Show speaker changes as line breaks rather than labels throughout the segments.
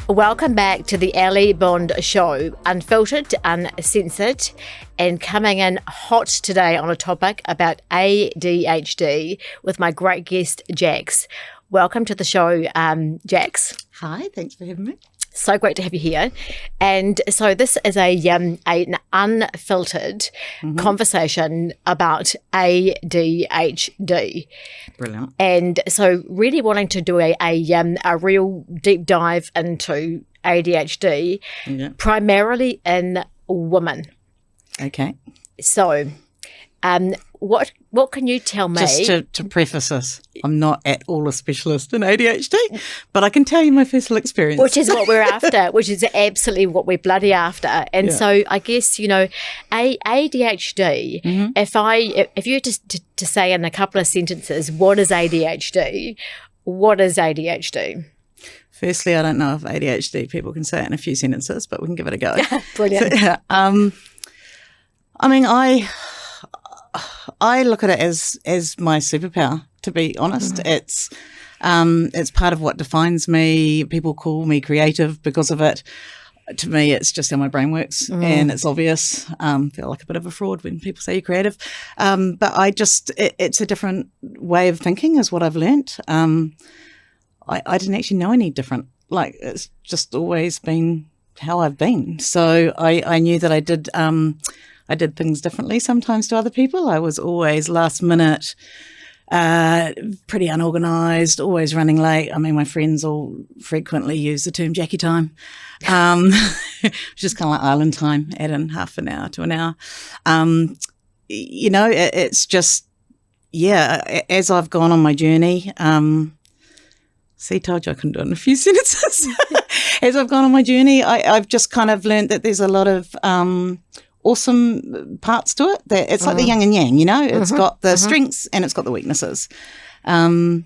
Welcome back to the Ali Bond Show, unfiltered, uncensored, and coming in hot today on a topic about ADHD with my great guest, Jax. Welcome to the show, Jax.
Hi, thanks for having me.
So great to have you here. And so this is an unfiltered conversation about ADHD.
Brilliant.
And so really wanting to do a real deep dive into ADHD, primarily in women.
Okay.
So what can you tell me?
Just to preface this, I'm not at all a specialist in ADHD, but I can tell you my personal experience.
Which is what we're after, which is absolutely what we're bloody after. And so I guess, ADHD, if you were to say in a couple of sentences, what is ADHD? What is ADHD?
Firstly, I don't know if ADHD people can say it in a few sentences, but we can give it a go.
Brilliant.
So, I look at it as my superpower, to be honest. It's part of what defines me. People call me creative because of it. To me, it's just how my brain works, and it's obvious. I feel like a bit of a fraud when people say you're creative. But it's a different way of thinking is what I've learnt. I didn't actually know any different. Like, it's just always been how I've been. So I knew that I did things differently sometimes to other people. I was always last minute, pretty unorganised, always running late. I mean, my friends all frequently use the term Jackie time, which is kind of like island time, add in half an hour to an hour. It's just, as I've gone on my journey, told you I couldn't do it in a few sentences. As I've gone on my journey, I've just kind of learned that there's a lot of awesome parts to it. That it's like the yin and yang, It's got the strengths and it's got the weaknesses. It's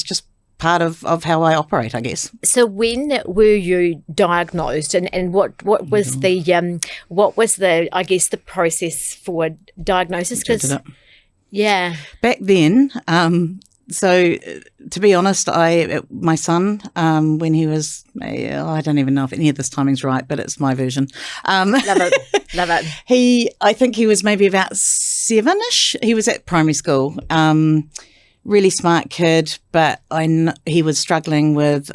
just part of how I operate, I guess.
So when were you diagnosed, and what was the I guess the process for diagnosis?
Back then. So, to be honest, my son, when he was, I don't even know if any of this timing's right, but it's my version.
Love it.
I think he was maybe about 7-ish. He was at primary school. Really smart kid, but he was struggling with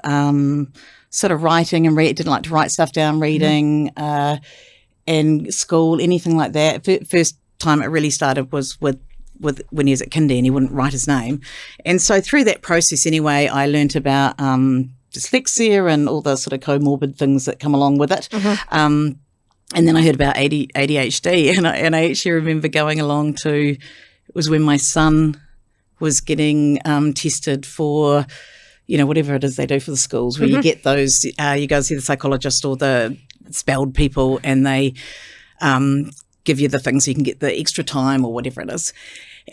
sort of writing and didn't like to write stuff down, reading, and school, anything like that. First time it really started was with when he was at kindy and he wouldn't write his name. And so through that process anyway, I learnt about dyslexia and all the sort of comorbid things that come along with it. And then I heard about ADHD and I actually remember going along it was when my son was getting tested for, whatever it is they do for the schools, where you get those, you go see the psychologist or the spelled people and they give you the things so you can get the extra time or whatever it is.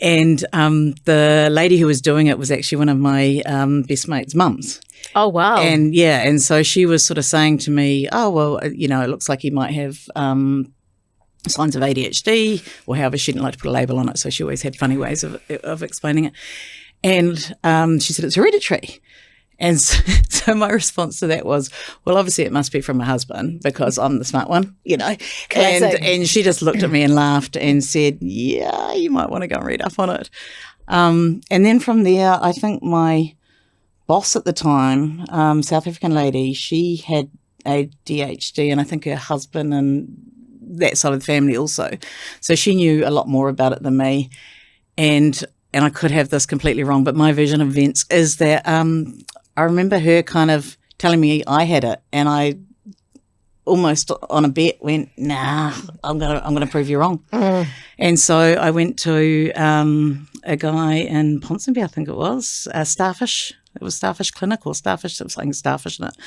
And the lady who was doing it was actually one of my best mate's mums.
Oh, wow.
And so she was sort of saying to me, oh, well, it looks like he might have signs of ADHD, or however, she didn't like to put a label on it, so she always had funny ways of explaining it. And she said, it's hereditary. And so my response to that was, well, obviously it must be from my husband because I'm the smart one, And she just looked at me and laughed and said, yeah, you might want to go and read up on it. And then from there, I think my boss at the time, South African lady, she had ADHD, and I think her husband and that side of the family also. So she knew a lot more about it than me. And I could have this completely wrong, but my version of events is that I remember her kind of telling me I had it, and I almost on a bet went, nah, I'm gonna prove you wrong. And so I went to a guy in Ponsonby, I think it was, Starfish. It was Starfish Clinic or Starfish, there was something Starfish in it.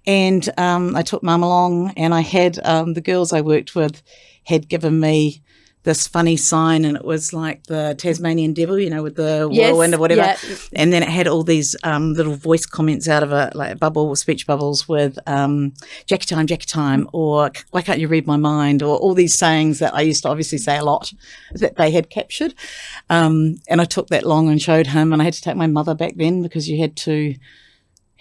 And I took Mum along, and I had the girls I worked with had given me this funny sign, and it was like the Tasmanian devil, with the whirlwind or whatever. Yeah. And then it had all these little voice comments out of it, like speech bubbles with Jackie time, or why can't you read my mind, or all these sayings that I used to obviously say a lot that they had captured. And I took that along and showed him, and I had to take my mother back then because you had to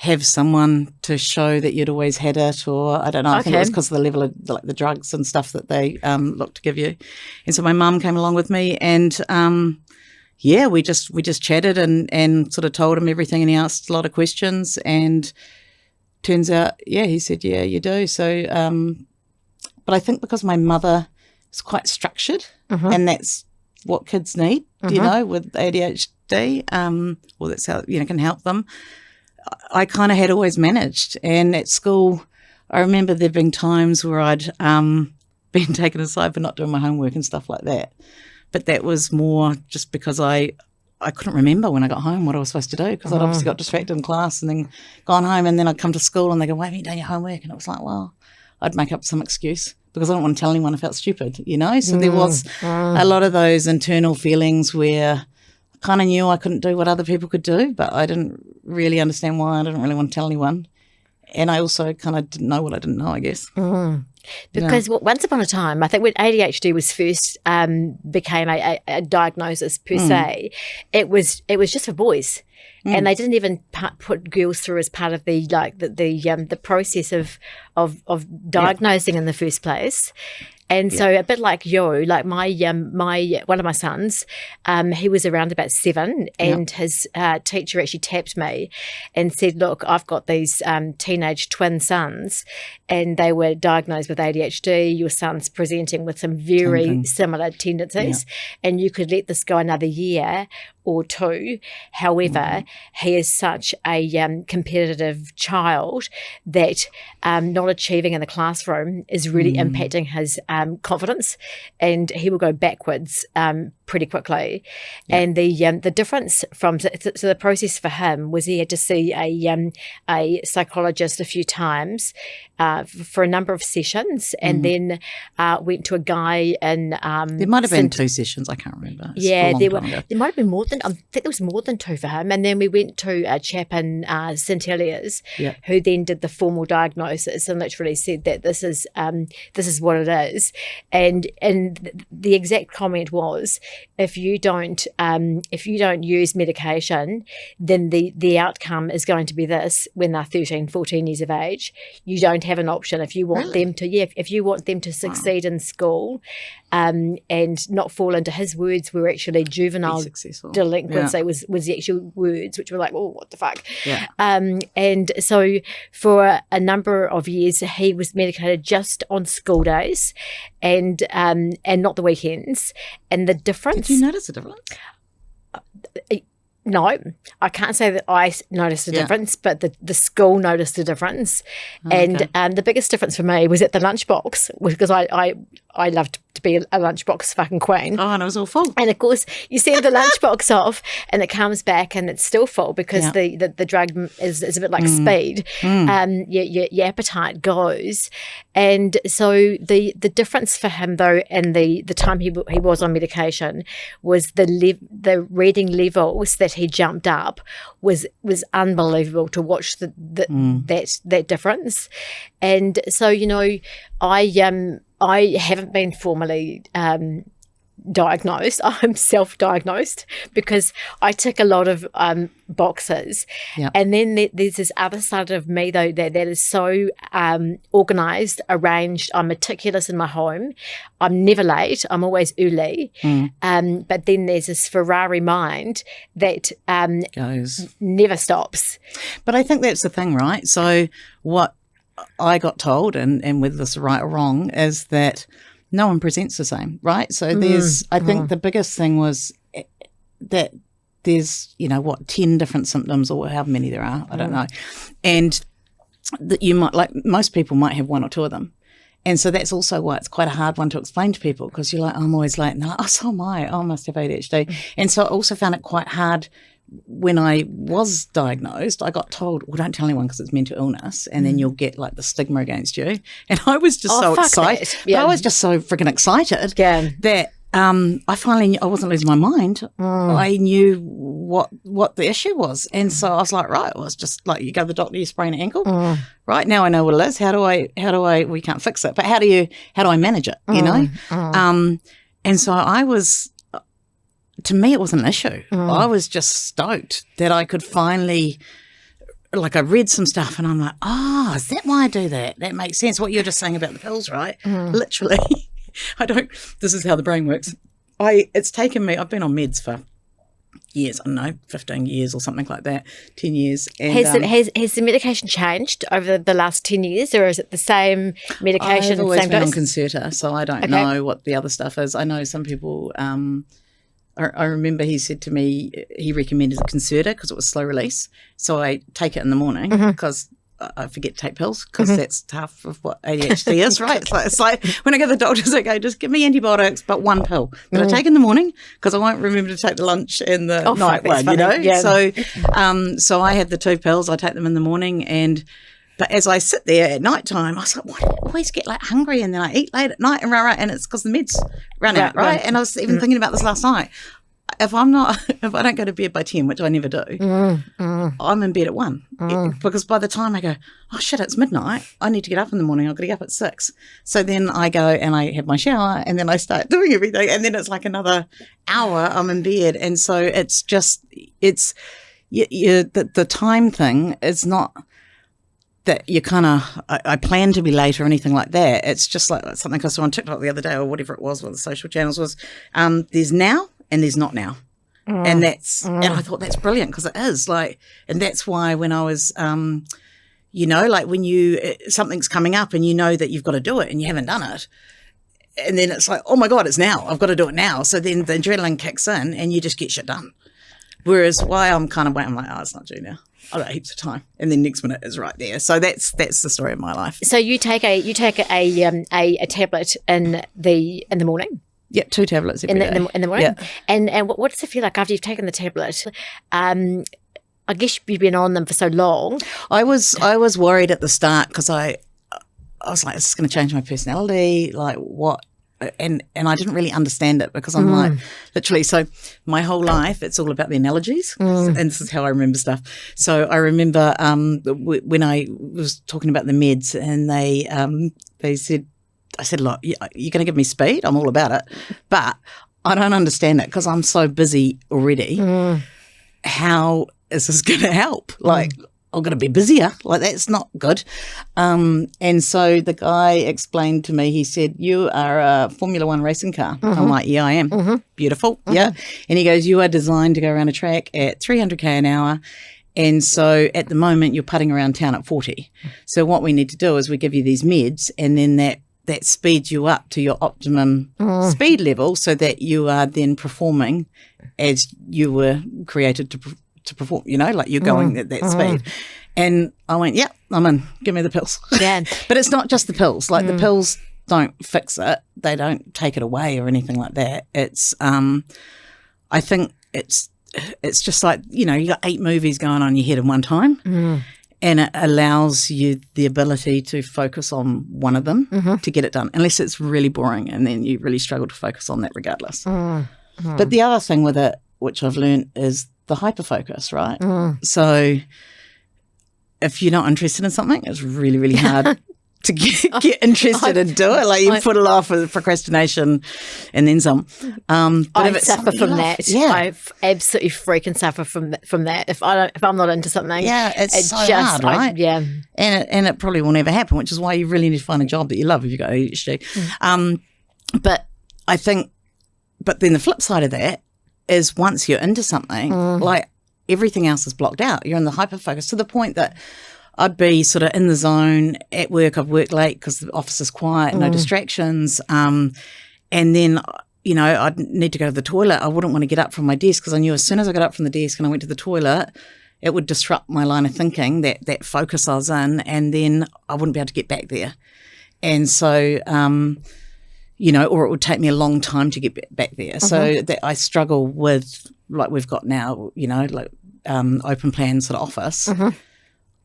have someone to show that you'd always had it, or I don't know. I think it was because of the level of the drugs and stuff that they look to give you. And so my mum came along with me, and we just chatted and sort of told him everything, and he asked a lot of questions, and turns out, he said, yeah, you do. So, but I think because my mother is quite structured, and that's what kids need, you know, with ADHD, or that's how, can help them. I kind of had always managed. And at school, I remember there being times where I'd been taken aside for not doing my homework and stuff like that. But that was more just because I couldn't remember when I got home what I was supposed to do, because I'd obviously got distracted in class and then gone home, and then I'd come to school and they go, why haven't you done your homework? And it was like, well, I'd make up some excuse because I don't want to tell anyone I felt stupid, you know? So there was a lot of those internal feelings where I kind of knew I couldn't do what other people could do, but I didn't really understand why. I didn't really want to tell anyone. And I also kind of didn't know what I didn't know, I guess.
Because once upon a time, I think when ADHD was first became a diagnosis per se, it was just for boys. And they didn't even put girls through as part of the process of diagnosing in the first place. And so a bit like you, like my one of my sons, he was around about 7, and his teacher actually tapped me and said, look, I've got these teenage twin sons, and they were diagnosed with ADHD. Your son's presenting with some very similar tendencies, and you could let this go another year or 2. However, he is such a competitive child that not achieving in the classroom is really impacting his confidence, and he will go backwards pretty quickly. And the difference from so the process for him was he had to see a psychologist a few times for a number of sessions, and then went to a guy in
there might have been 2 sessions, I can't remember.
There might have been more than, I think there was more than 2 for him. And then we went to a chap in St Heliers who then did the formal diagnosis and literally said that this is what it is. And the exact comment was, if you don't use medication, then the outcome is going to be this when they're 13, 14 years of age. You don't have an option if you want them to if you want them to succeed in school, and not fall into, his words were actually juvenile delinquency was the actual words, which were like, oh, what the fuck. And so for a number of years he was medicated just on school days and not the weekends. And the difference,
did you notice a difference?
No, I can't say that I noticed a difference, but the school noticed a difference. And the biggest difference for me was at the lunchbox, because I loved to be a lunchbox fucking queen.
Oh, and it was all full.
And of course, you send the lunchbox off and it comes back and it's still full because the drug is a bit like speed. Your appetite goes. And so the difference for him, though, in the time he was on medication was the reading levels that he jumped up was unbelievable to watch that difference. And so, you know, I haven't been formally diagnosed. I'm self-diagnosed because I tick a lot of boxes. And then there's this other side of me, though, that is so organised, arranged. I'm meticulous in my home. I'm never late. I'm always early. But then there's this Ferrari mind that never stops.
But I think that's the thing, right? So what I got told, and whether this is right or wrong, is that no one presents the same, right? So I think the biggest thing was that there's, 10 different symptoms or however many there are, I don't know. And that you might, like most people might have 1 or 2 of them. And so that's also why it's quite a hard one to explain to people, because you're like, I'm always like, no, so am I. I must have ADHD. And so I also found it quite hard when I was diagnosed. I got told, well, don't tell anyone because it's mental illness, and then you'll get like the stigma against you. And I was just so excited. I was just so freaking excited that I wasn't losing my mind. I knew what the issue was. And so I was like, right, well, it's just like you go to the doctor, you sprain an ankle. Right, now I know what it is. How do I, we can't fix it, but how do I manage it, you know? And so I was, to me, it was an issue. I was just stoked that I could finally like I read some stuff and I'm like, oh, is that why I do that? That makes sense. What you're just saying about the pills, right? Literally, this is how the brain works. It's taken me, I've been on meds for years, I don't know, 15 years or something like that, 10 years. And,
has the medication changed over the last 10 years, or is it the same medication,
I've always
same
been
dose?
on Concerta, so I don't know what the other stuff is. I know some people, I remember he said to me, he recommended Concerta because it was slow release. So I take it in the morning because I forget to take pills because that's half of what ADHD is, right? It's like when I go to the doctors, I go, just give me antibiotics, but one pill that I take in the morning because I won't remember to take the lunch and the night one, you know?
Yeah.
So I had the 2 pills. I take them in the morning but as I sit there at night time, I was like, why do I always get like hungry and then I eat late at night and and it's because the meds run out, right? And I was even thinking about this last night. If I don't go to bed by 10, which I never do, I'm in bed at 1 because by the time I go, oh shit, it's midnight, I need to get up in the morning, I've got to get up at 6. So then I go and I have my shower and then I start doing everything and then it's like another hour I'm in bed. And so it's just, the time thing is not that you kind of, I plan to be late or anything like that. It's just like something I saw on TikTok the other day or whatever it was, what the social channels was. There's now and there's not now. And and I thought that's brilliant because it is like, and that's why when I was, like when something's coming up and you know that you've got to do it and you haven't done it. And then it's like, oh my God, it's now. I've got to do it now. So then the adrenaline kicks in and you just get shit done. Whereas why I'm kind of waiting, I'm like, oh, it's not due now. I've got heaps of time, and then next minute is right there. So that's the story of my life.
So you take a tablet in the morning.
Yeah, 2 tablets every day.
In the morning.
Yeah.
And what does it feel like after you've taken the tablet? I guess you've been on them for so long.
I was worried at the start because I was like, is this going to change my personality? Like what? And I didn't really understand it because I'm like, literally, so my whole life, it's all about the analogies. And this is how I remember stuff. So I remember when I was talking about the meds and they said, I said, look, you're going to give me speed? I'm all about it. But I don't understand it because I'm so busy already. How is this going to help? Like, I'm going to be busier. Like, that's not good. And so the guy explained to me, he said, you are a Formula One racing car. I'm like, yeah, I am. Beautiful. Yeah. And he goes, you are designed to go around a track at 300k an hour. And so at the moment, you're putting around town at 40. So what we need to do is we give you these meds and then that speeds you up to your optimum speed level so that you are then performing as you were created to perform, like you're going at that speed. And I went, yeah, I'm in. Give me the pills.
Yeah.
But it's not just the pills. Like the pills don't fix it. They don't take it away or anything like that. It's, I think it's just like, you got 8 movies going on in your head at one time. And it allows you the ability to focus on one of them to get it done, unless it's really boring and then you really struggle to focus on that regardless. But the other thing with it, which I've learned, is the hyperfocus, right? So if you're not interested in something, it's really, really hard to get interested and do it. Like you put it off with procrastination and then some. But
I suffer from that. Yeah. I absolutely freaking suffer from that. If I'm not into something,
it's so hard, right? And it probably will never happen, which is why you really need to find a job that you love if you've got ADHD. But I think, then the flip side of that is once you're into something, like everything else is blocked out. You're in the hyper-focus to the point that I'd be sort of in the zone at work. I've worked late because the office is quiet, no distractions. And then, I'd need to go to the toilet. I wouldn't want to get up from my desk because I knew as soon as I got up from the desk and I went to the toilet, it would disrupt my line of thinking, that focus I was in, and then I wouldn't be able to get back there. And so, or it would take me a long time to get back there. So that I struggle with, like we've got now, open plan sort of office.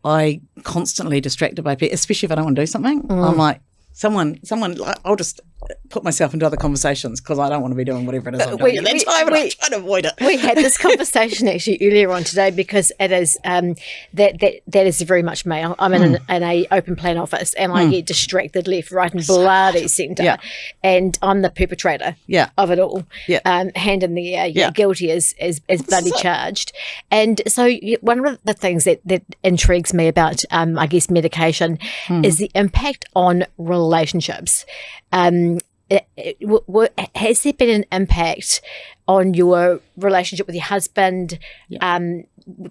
I constantly distracted by people, especially if I don't want to do something. I'm like, someone, like, I'll just put myself into other conversations because I don't want to be doing whatever it is I'm doing at that time, and I'm trying to avoid it.
We had this conversation actually earlier on today because it is that is very much me. I'm in an open plan office and I get distracted left, right, and bloody centre, and I'm the perpetrator of it all. Hand in the air, guilty as bloody charged. And so one of the things that intrigues me about I guess medication is the impact on relationships. Has there been an impact on your relationship with your husband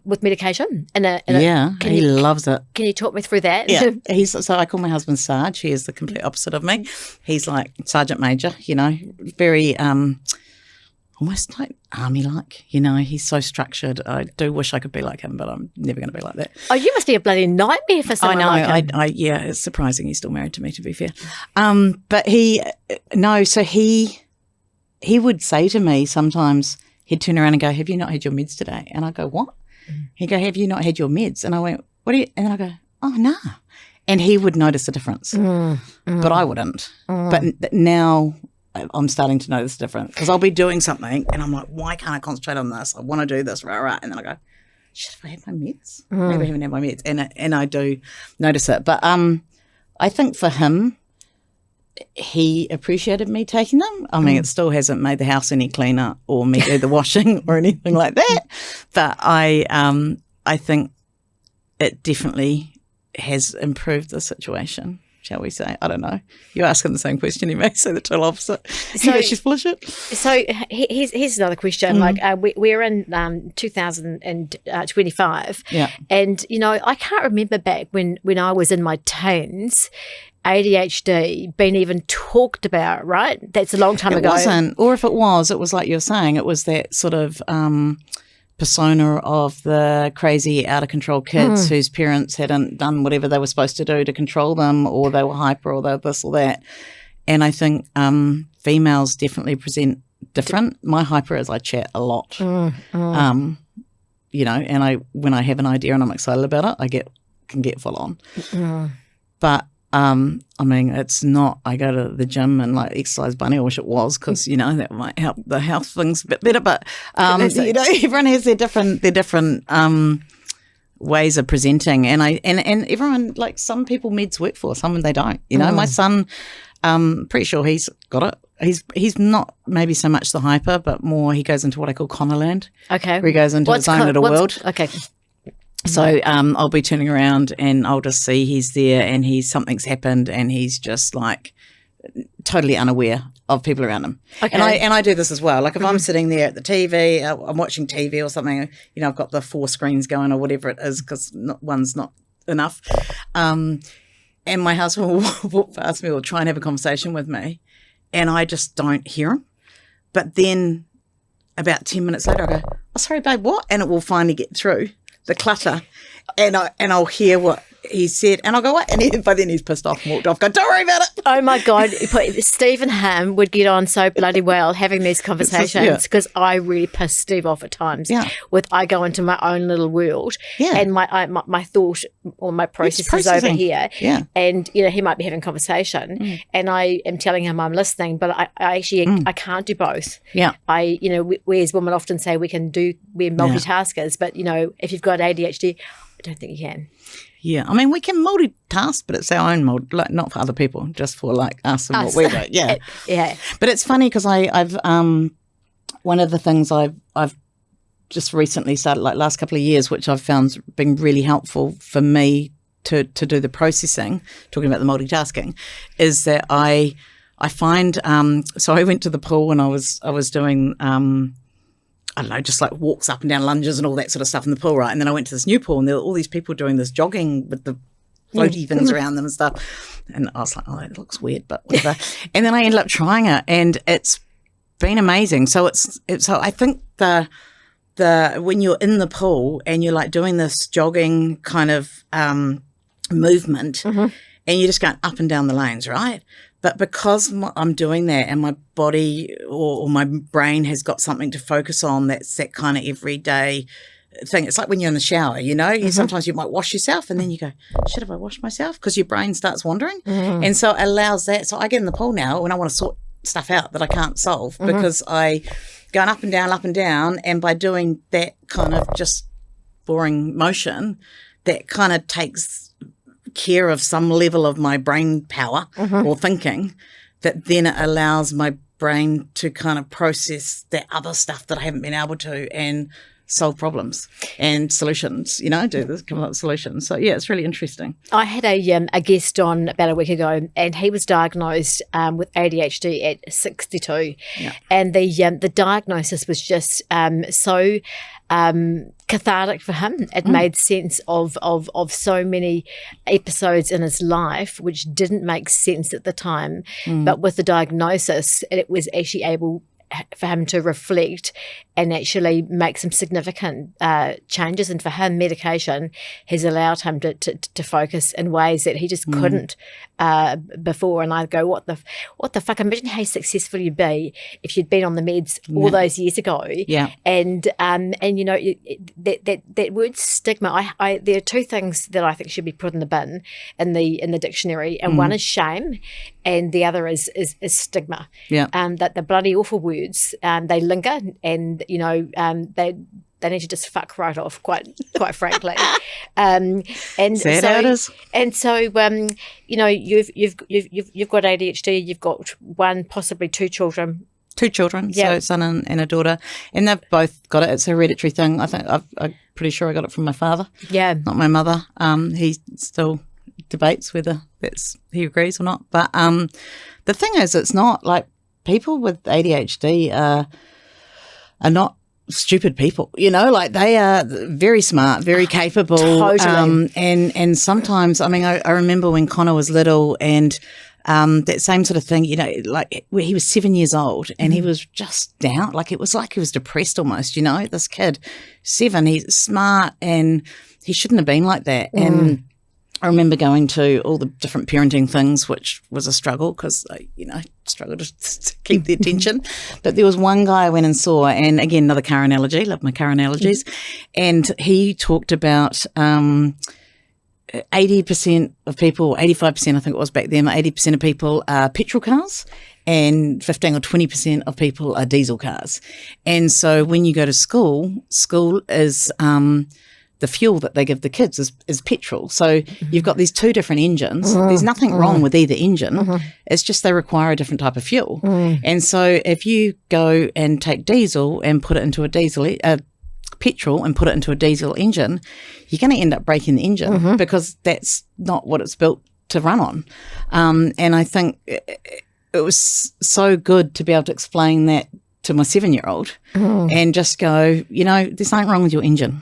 with medication?
He loves it.
Can you talk me through that?
Yeah, so I call my husband Sarge. He is the complete opposite of me. He's like Sergeant Major, very almost like army-like, he's so structured. I do wish I could be like him, but I'm never going to be like that.
Oh, you must be a bloody nightmare for someone like him.
It's surprising he's still married to me, to be fair. But he would say to me sometimes, he'd turn around and go, have you not had your meds today? And I go, what? He'd go, have you not had your meds? And I went, what do you, and then I go, oh, no. And he would notice the difference, but I wouldn't. But now I'm starting to notice the difference because I'll be doing something and I'm like, why can't I concentrate on this? I want to do this, rah. And then I go, should I have my meds? Maybe I haven't had my meds. And I do notice it. But I think for him, he appreciated me taking them. I mean, it still hasn't made the house any cleaner or me do the washing or anything like that. But I think it definitely has improved the situation. Shall we say? I don't know. You're asking the same question. You may say the total opposite. So she's full of shit.
So here's another question. Like we're in 2025, and I can't remember back when I was in my teens, ADHD being even talked about. Right? That's a long time ago.
It wasn't, or if it was like you're saying, it was that sort of persona of the crazy out of control kids whose parents hadn't done whatever they were supposed to do to control them, or they were hyper, or they were this or that. And I think females definitely present different. My hyper is I chat a lot, and when I have an idea and I'm excited about it, can get full on. But I mean, it's not, I go to the gym and like exercise bunny. I wish it was because, that might help the health things a bit better. But, everyone has their different ways of presenting. And everyone, like some people meds work for, some they don't. My son, pretty sure he's got it. He's not maybe so much the hyper, but more he goes into what I call Connorland.
Okay.
Where he goes into his own little world.
Okay.
So I'll be turning around and I'll just see he's there and something's happened and he's just like totally unaware of people around him. Okay. And I do this as well. Like if I'm sitting there at the TV, I'm watching TV or something, I've got the 4 screens going or whatever it is because one's not enough. And my husband will walk past me or try and have a conversation with me and I just don't hear him. But then about 10 minutes later I go, oh, sorry, babe, what? And it will finally get through the clutter, and I'll hear what he said, and I'll go, what? And by then he's pissed off and walked off, go, don't worry about it.
Oh, my God. Steve and Ham would get on so bloody well having these conversations because I really piss Steve off at times. I go into my own little world and my thought or my process is over here. And, he might be having a conversation and I am telling him I'm listening, but I actually I can't do both. We as women often say we're multitaskers, but, if you've got ADHD, I don't think you can.
Yeah, I mean, we can multitask, but it's our own like not for other people, just for like us and what we do. Yeah. But it's funny because I've one of the things I've just recently started, like last couple of years, which I've found been really helpful for me to do the processing, talking about the multitasking, is that I find so I went to the pool and I was doing I don't know, just like walks up and down lunges and all that sort of stuff in the pool, right? And then I went to this new pool and there were all these people doing this jogging with the floaty things around them and stuff. And I was like, oh, it looks weird, but whatever. And then I ended up trying it and it's been amazing. So so I think the when you're in the pool and you're like doing this jogging kind of movement and you're just going up and down the lanes, right? But because I'm doing that and my body or my brain has got something to focus on, that's that kind of everyday thing. It's like when you're in the shower, sometimes you might wash yourself and then you go, should have I washed myself? Because your brain starts wandering. And so it allows that. So I get in the pool now when I want to sort stuff out that I can't solve because I going up and down. And by doing that kind of just boring motion, that kind of takes care of some level of my brain power or thinking, that then it allows my brain to kind of process that other stuff that I haven't been able to and solve problems and solutions, come up with solutions. So, yeah, it's really interesting.
I had a guest on about a week ago, and he was diagnosed with ADHD at 62.
Yeah.
And the diagnosis was just so cathartic for him. It made sense of so many episodes in his life which didn't make sense at the time. But with the diagnosis, it was actually able for him to reflect and actually make some significant changes. And for him, medication has allowed him to focus in ways that he just couldn't before. And I go, what the fuck? Imagine how successful you'd be if you'd been on the meds all those years ago.
Yeah.
And that word stigma. There are two things that I think should be put in the bin in the dictionary, and one is shame, and the other is stigma.
Yeah.
That the bloody awful words, they linger, and they need to just fuck right off, quite frankly. And
Sad
so
it is.
And so you've got ADHD. You've got one, possibly two children.
Two children, so a son and a daughter, and they've both got it. It's a hereditary thing. I think I'm pretty sure I got it from my father.
Yeah,
not my mother. He still debates whether he agrees or not. But the thing is, it's not like people with ADHD are not stupid people, like they are very smart, very capable.
Totally.
And sometimes, I remember when Connor was little and that same sort of thing, like where he was 7 years old and he was just down, like it was like he was depressed almost, this kid, 7, he's smart and he shouldn't have been like that. And I remember going to all the different parenting things, which was a struggle because, struggled to keep the attention. But there was one guy I went and saw, and again, another car analogy, love my car analogies, and he talked about 80% of people, 85% I think it was back then, 80% of people are petrol cars and 15 or 20% of people are diesel cars. And so when you go to school is the fuel that they give the kids is petrol. So you've got these two different engines. There's nothing wrong with either engine. It's just they require a different type of fuel. And so if you go and take diesel and put it into a petrol and put it into a diesel engine, you're going to end up breaking the engine because that's not what it's built to run on. And I think it was so good to be able to explain that to my 7-year-old and just go, there's nothing wrong with your engine.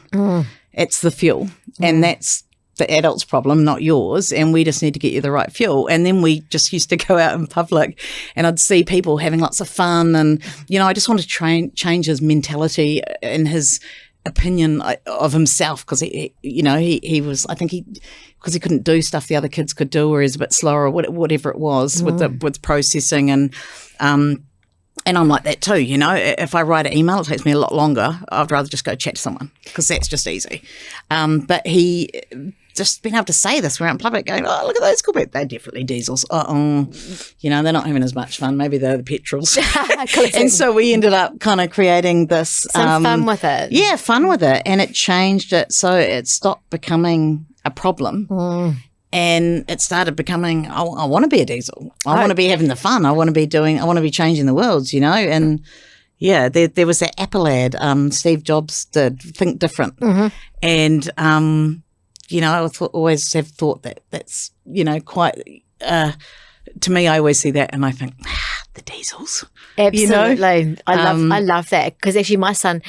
It's the fuel, and that's the adult's problem, not yours, and we just need to get you the right fuel. And then we just used to go out in public and I'd see people having lots of fun and, I just wanted to change his mentality and his opinion of himself because he was, I think because he couldn't do stuff the other kids could do, or he's a bit slower or whatever it was with processing and I'm like that too, If I write an email, it takes me a lot longer. I'd rather just go chat to someone because that's just easy. But he just been able to say this, we're out in public going, oh, look at those cool people. They're definitely diesels. They're not having as much fun. Maybe they're the petrols. And so we ended up kind of creating this.
Some fun with it.
Yeah, fun with it. And it changed it so it stopped becoming a problem. And it started becoming, I want to be a diesel. I want to be having the fun. I want to be changing the world, And yeah, there was that Apple ad Steve Jobs did, Think Different. And, I always have thought that that's, quite, to me, I always see that and I think, the diesels.
Absolutely. I love that because actually my son,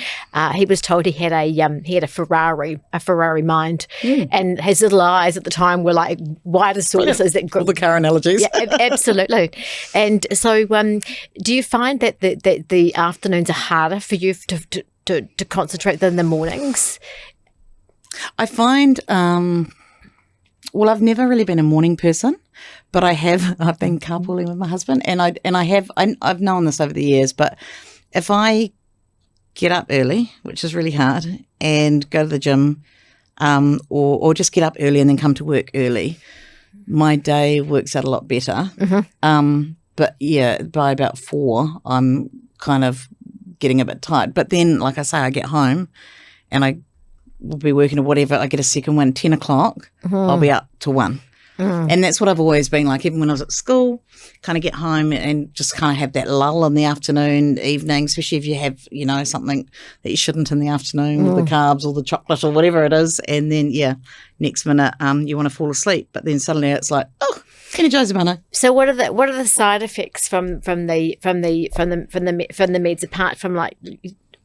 he was told he had a Ferrari mind, and his little eyes at the time were like wide as saucers.
All the car analogies.
Yeah, absolutely. And so, do you find that the afternoons are harder for you to concentrate than the mornings?
I find, I've never really been a morning person. But I've been carpooling with my husband, and I've known this over the years. But if I get up early, which is really hard, and go to the gym, or just get up early and then come to work early, my day works out a lot better. But yeah, by about 4, I'm kind of getting a bit tired. But then, like I say, I get home and I will be working or whatever. I get a second one, 10 o'clock, I'll be up to 1. And that's what I've always been like, even when I was at school, kind of get home and just kind of have that lull in the afternoon, evening, especially if you have, something that you shouldn't in the afternoon with the carbs or the chocolate or whatever it is. And then, next minute you want to fall asleep. But then suddenly it's like, oh, Energizer Bunny.
So what are the side effects from the meds, apart from, like,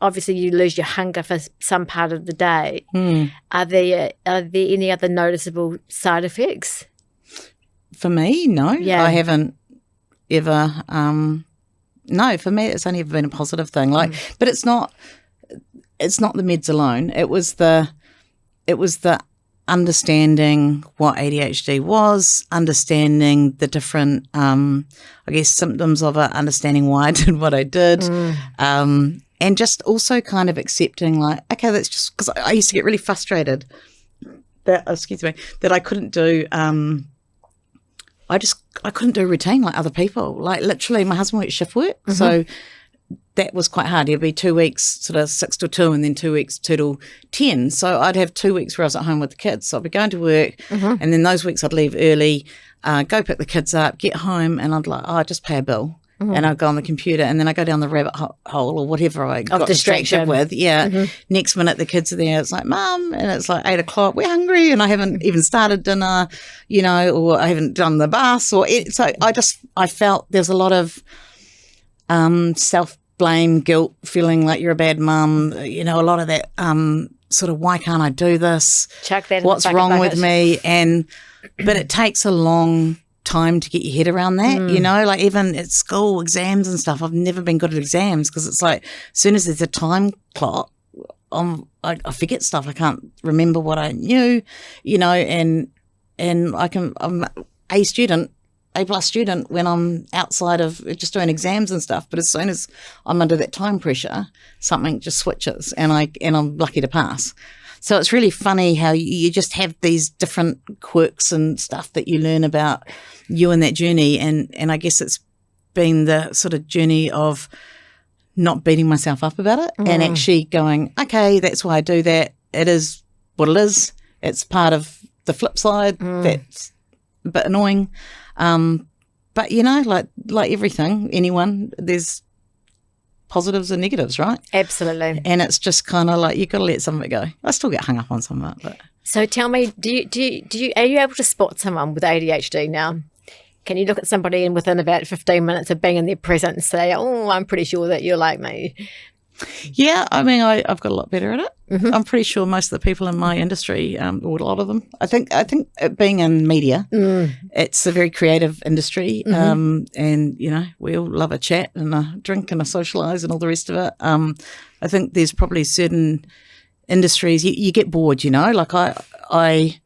obviously you lose your hunger for some part of the day? Are there any other noticeable side effects?
For me, no. Yeah. I haven't ever no, for me it's only ever been a positive thing. Like but it's not the meds alone. It was the understanding what ADHD was, understanding the different, symptoms of it, understanding why I did what I did, and just also kind of accepting, like, okay, that's just because I used to get really frustrated that I couldn't do. I couldn't do routine like other people. Like, literally, my husband worked shift work, so that was quite hard. It'd be 2 weeks, sort of 6 till 2, and then 2 weeks 2 till 10. So I'd have 2 weeks where I was at home with the kids. So I'd be going to work, and then those weeks I'd leave early, go pick the kids up, get home, and I'd just pay a bill. And I'd go on the computer, and then I go down the rabbit hole or whatever I got distracted with. Yeah. Next minute the kids are there. It's like, Mum, and it's like 8 o'clock. We're hungry, and I haven't even started dinner, or I haven't done the bus. So I felt there's a lot of self-blame, guilt, feeling like you're a bad mum. A lot of that sort of, why can't I do this?
Chuck that.
What's wrong with me? But it takes a long time to get your head around that, like even at school, exams and stuff, I've never been good at exams because it's like as soon as there's a time clock, I forget stuff. I can't remember what I knew, and I'm A plus student when I'm outside of just doing exams and stuff, but as soon as I'm under that time pressure, something just switches and I'm lucky to pass. So it's really funny how you just have these different quirks and stuff that you learn about you in that journey. And I guess it's been the sort of journey of not beating myself up about it and actually going, okay, that's why I do that. It is what it is. It's part of the flip side. That's a bit annoying. But, like everything, there's positives and negatives, right?
Absolutely.
And it's just kind of like you've got to let some of it go. I still get hung up on some of it. But.
So tell me, are you able to spot someone with ADHD now? Can you look at somebody and within about 15 minutes of being in their presence and say, oh, I'm pretty sure that you're like me?
Yeah, I mean, I've got a lot better at it. I'm pretty sure most of the people in my industry, or a lot of them, I think being in media, it's a very creative industry, and we all love a chat and a drink and a socialise and all the rest of it. I think there's probably certain industries you get bored. Like I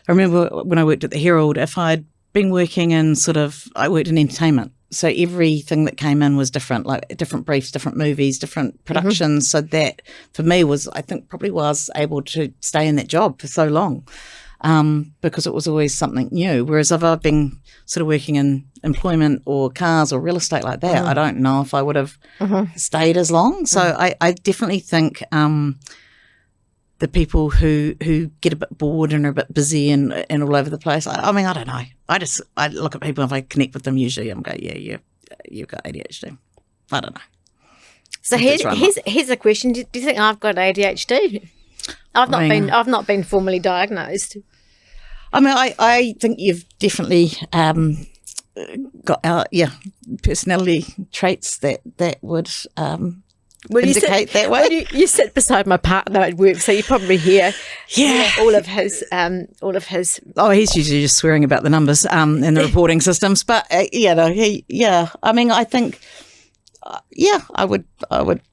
remember when I worked at the Herald, if I'd been working in I worked in entertainment. So everything that came in was different, like different briefs, different movies, different productions. So that for me I was able to stay in that job for so long because it was always something new. Whereas if I've been sort of working in employment or cars or real estate like that, I don't know if I would have stayed as long. So I definitely think the people who get a bit bored and are a bit busy and all over the place. I mean, I don't know. I look at people, if I connect with them, usually I'm going, yeah, you've got ADHD. I don't know.
So here's a question. Do you think I've got ADHD? I've not been formally diagnosed.
I mean, I think you've definitely got personality traits that would indicate that way.
Well, you sit beside my partner at work, so you probably hear all of his.
Oh, he's usually just swearing about the numbers and the reporting systems. But I mean, I think I would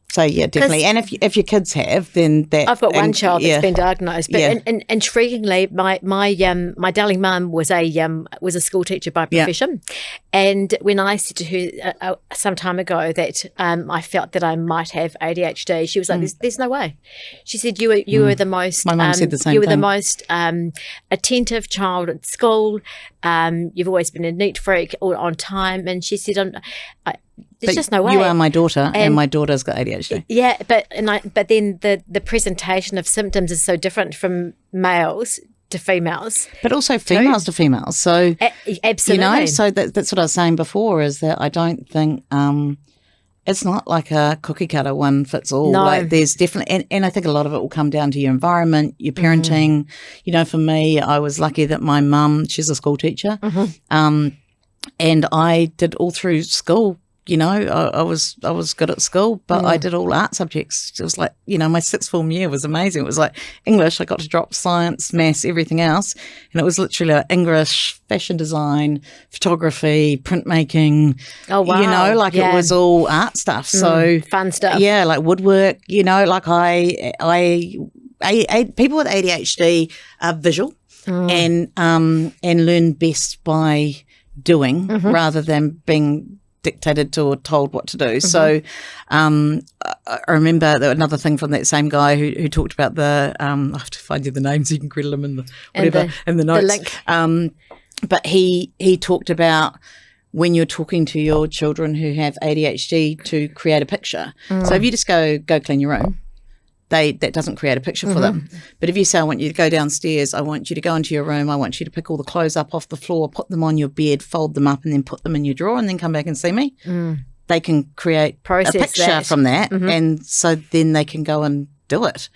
So yeah, definitely. And if your kids have, then that
I've got one child that's been diagnosed, but intriguingly, my darling mum was a school teacher by profession, and when I said to her some time ago that I felt that I might have ADHD, she was like, "There's no way." She said, "You were the most."
My mum said the same
You were
thing.
the most attentive child at school. You've always been a neat freak, all on time, and she said, there's just no way.
You are my daughter, and my daughter's got ADHD.
Yeah, but then the presentation of symptoms is so different from males to females.
But also females to females. So
Absolutely.
So that's what I was saying before, is that I don't think it's not like a cookie cutter one fits all.
No.
Like there's definitely, and I think a lot of it will come down to your environment, your parenting. For me, I was lucky that my mum, she's a school teacher, and I did all through school. I was good at school, but I did all art subjects. It was like, my sixth form year was amazing. It was like English, I got to drop science, maths, everything else. And it was literally like English, fashion design, photography, printmaking.
Oh, wow.
It was all art stuff. So
fun stuff.
Yeah, like woodwork, like people with ADHD are visual and learn best by doing rather than being dictated to or told what to do. So I remember another thing from that same guy who talked about the I have to find you the names, you can credit them in the notes.
The link.
But he talked about when you're talking to your children who have ADHD to create a picture. So if you just go clean your room, that doesn't create a picture for them. But if you say, I want you to go downstairs, I want you to go into your room, I want you to pick all the clothes up off the floor, put them on your bed, fold them up, and then put them in your drawer and then come back and see me, they can create a picture from that. And so then they can go and do it.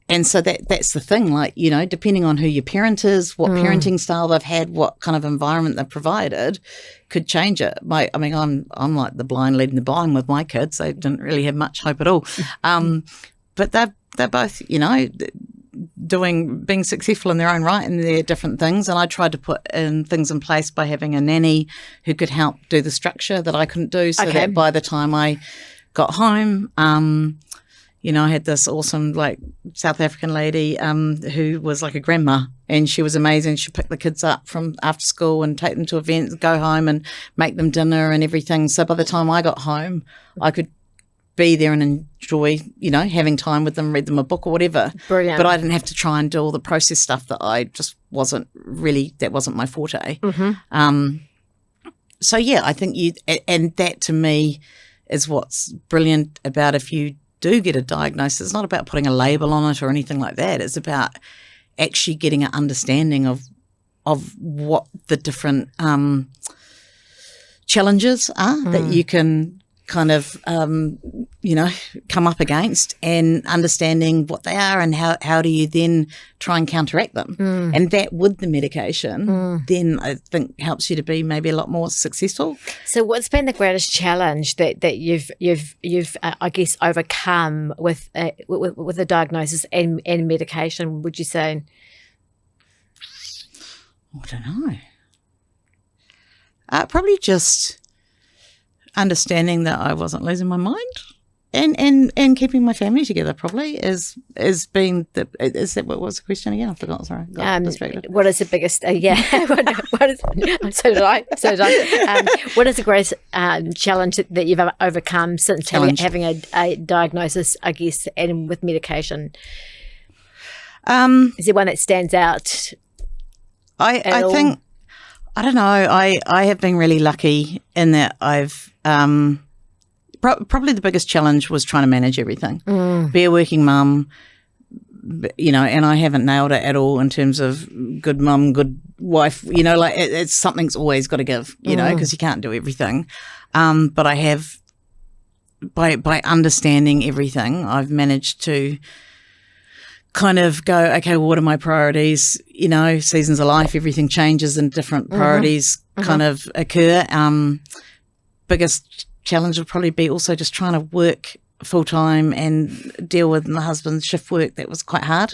And so that's the thing, like, depending on who your parent is, what parenting style they've had, what kind of environment they've provided could change it. I'm like the blind leading the blind with my kids. They didn't really have much hope at all. But they're both, being successful in their own right in their different things. And I tried to put things in place by having a nanny who could help do the structure that I couldn't do, so that by the time I got home, I had this awesome, like, South African lady who was like a grandma, and she was amazing. She'd pick the kids up from after school and take them to events, go home and make them dinner and everything. So by the time I got home, I could be there and enjoy, having time with them, read them a book or whatever.
Brilliant.
But I didn't have to try and do all the process stuff that I just wasn't my forte. So, yeah, I think and that to me is what's brilliant about if you do get a diagnosis. It's not about putting a label on it or anything like that. It's about actually getting an understanding of what the different challenges are that you can kind of come up against, and understanding what they are and how do you then try and counteract them. And that with the medication then I think helps you to be maybe a lot more successful.
So what's been the greatest challenge that you've I guess overcome with the diagnosis and medication, would you say?
I don't know. Probably just understanding that I wasn't losing my mind, and keeping my family together probably is being the. Is that what was the question again? I forgot. Sorry, got distracted.
What is the biggest? What is? So did I. What is the greatest challenge that you've overcome since having a diagnosis, I guess, and with medication? Is there one that stands out?
I think. I don't know. I have been really lucky in that I've probably the biggest challenge was trying to manage everything. Be a working mum, and I haven't nailed it at all in terms of good mum, good wife. It's something's always got to give, because you can't do everything. But I have, by understanding everything, I've managed to kind of go, okay, well, what are my priorities? Seasons of life, everything changes and different priorities kind of occur. Biggest challenge would probably be also just trying to work full-time and deal with my husband's shift work. That was quite hard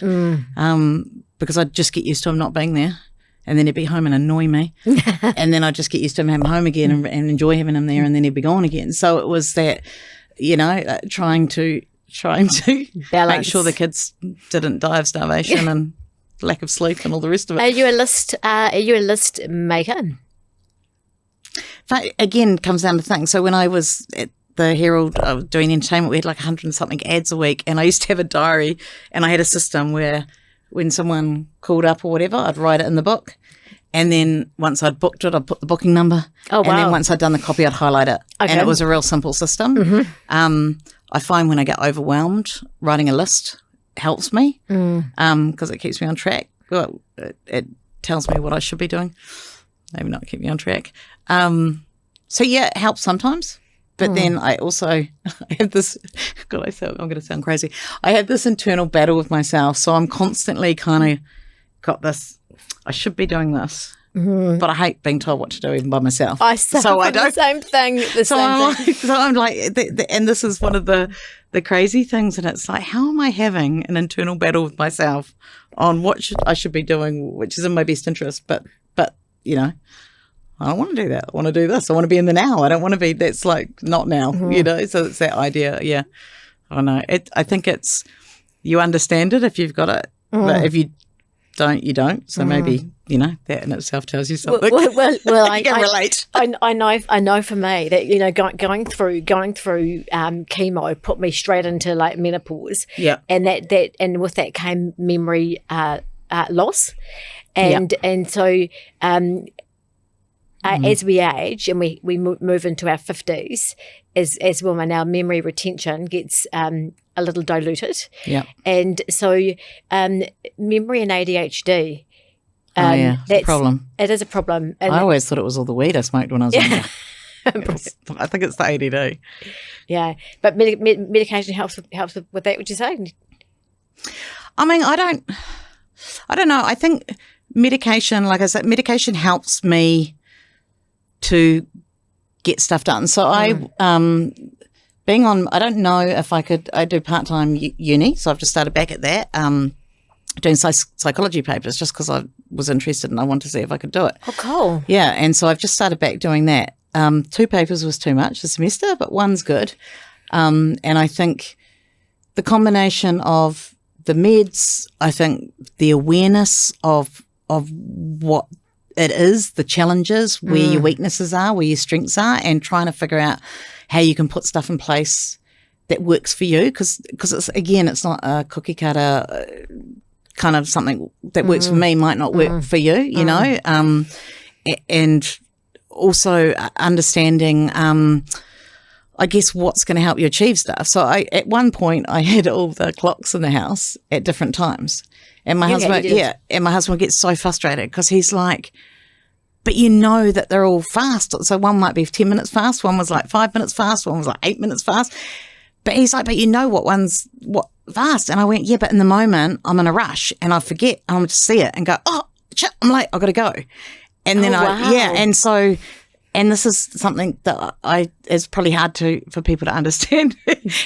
because I'd just get used to him not being there, and then he'd be home and annoy me. And then I'd just get used to him having home again and enjoy having him there, and then he'd be gone again. So it was that, trying to
Balance.
make sure the kids didn't die of starvation and lack of sleep and all the rest of it.
Are you a list maker?
But again, comes down to things. So when I was at the Herald doing entertainment, we had like 100 and something ads a week, and I used to have a diary, and I had a system where when someone called up or whatever, I'd write it in the book, and then once I'd booked it, I'd put the booking number.
Oh, wow.
And then once I'd done the copy, I'd highlight it.
Okay.
And it was a real simple system.
Mm-hmm.
I find when I get overwhelmed, writing a list helps me because it keeps me on track. Well, it tells me what I should be doing. Maybe not keep me on track. So, yeah, it helps sometimes. But then I also have this, I'm going to sound crazy. I have this internal battle with myself. So I'm constantly kind of got this, I should be doing this. Mm-hmm. But I hate being told what to do even by myself.
I don't. The same thing. So
I'm like, and this is one of the crazy things. And it's like, how am I having an internal battle with myself on what I should be doing, which is in my best interest? But I don't want to do that. I want to do this. I want to be in the now. I don't want to be, that's like not now, So it's that idea. Yeah. I don't know. I think it's, you understand it if you've got it. But if you don't, you don't. So maybe, that in itself tells you something.
Well,
I can relate.
I know for me that, going through chemo put me straight into like menopause.
Yeah.
And and with that came memory loss. And so, as we age and we move into our 50s, as women, our memory retention gets a little diluted.
Yeah.
And so memory and ADHD.
It's a problem.
It is a problem. And
I always thought it was all the weed I smoked when I was younger. I think it's the ADD.
Yeah. But medication helps with that, would you say?
I mean, I don't know. I think medication, like I said, medication helps me to get stuff done. So I don't know if I do part-time uni, so I've just started back at that, doing psychology papers just because I was interested and I wanted to see if I could do it.
Oh, cool.
Yeah, and so I've just started back doing that. 2 papers was too much a semester, but one's good. And I think the combination of the meds, I think the awareness of what it is, the challenges, where your weaknesses are, where your strengths are, and trying to figure out how you can put stuff in place that works for you. Because it's not a cookie cutter kind of something that works for me might not work for you, you know. And also understanding, I guess, what's going to help you achieve stuff. So at one point I had all the clocks in the house at different times. And my husband gets so frustrated because he's like, but you know that they're all fast. So one might be 10 minutes fast, one was like 5 minutes fast, one was like 8 minutes fast. But he's like, but you know what fast. And I went, yeah, but in the moment I'm in a rush and I forget and I'll just see it and go, oh, shit, I'm late, I've got to go. And then and this is something that it's probably hard for people to understand.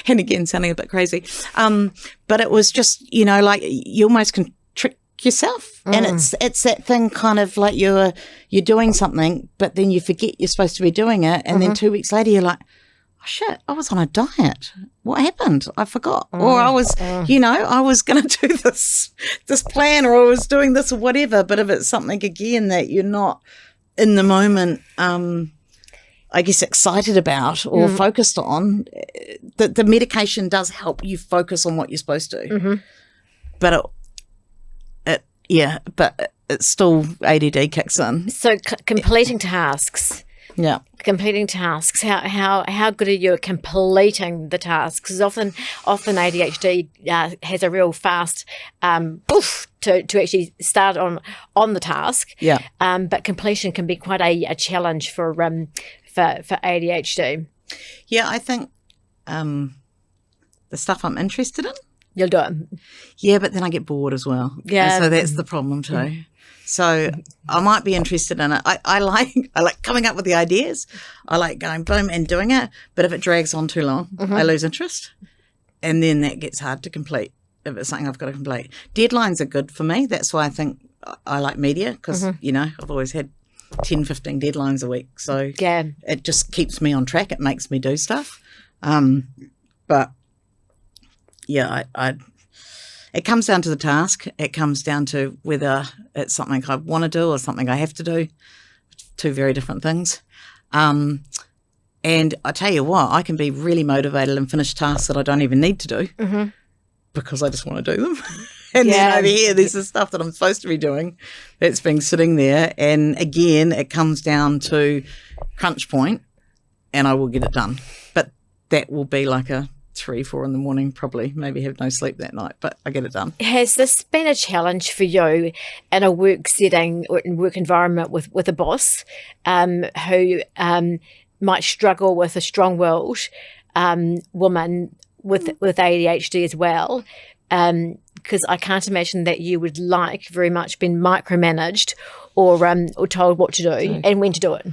And again, sounding a bit crazy. But it was just, like you almost can trick yourself. And it's that thing kind of like you're doing something, but then you forget you're supposed to be doing it. And then 2 weeks later, you're like, oh shit, I was on a diet. What happened? I forgot. Or I was, I was going to do this plan, or I was doing this or whatever. But if it's something again that you're not in the moment, I guess, excited about or focused on, the medication does help you focus on what you're supposed to. But but it's still ADD kicks in.
So completing tasks.
Yeah.
Completing tasks. How good are you at completing the tasks? Because often ADHD has a real fast to actually start on the task.
Yeah.
But completion can be quite a challenge for ADHD.
Yeah, I think the stuff I'm interested in,
you'll do it.
Yeah, but then I get bored as well.
Yeah.
And so that's the problem too. So I might be interested in it. I like coming up with the ideas. I like going boom and doing it. But if it drags on too long, I lose interest. And then that gets hard to complete if it's something I've got to complete. Deadlines are good for me. That's why I think I like media because, I've always had 10, 15 deadlines a week. So it just keeps me on track. It makes me do stuff. But yeah, it comes down to the task. It comes down to whether it's something I want to do or something I have to do. Two very different things. And I tell you what, I can be really motivated and finish tasks that I don't even need to do because I just want to do them. And then over here, there's the stuff that I'm supposed to be doing that's been sitting there. And again, it comes down to crunch point and I will get it done. But that will be like a 3, 4 in the morning, probably, maybe have no sleep that night, but I get it done.
Has this been a challenge for you in a work setting or in work environment with a boss who might struggle with a strong-willed woman with ADHD as well? Because I can't imagine that you would like very much been micromanaged or told what to do and when to do it.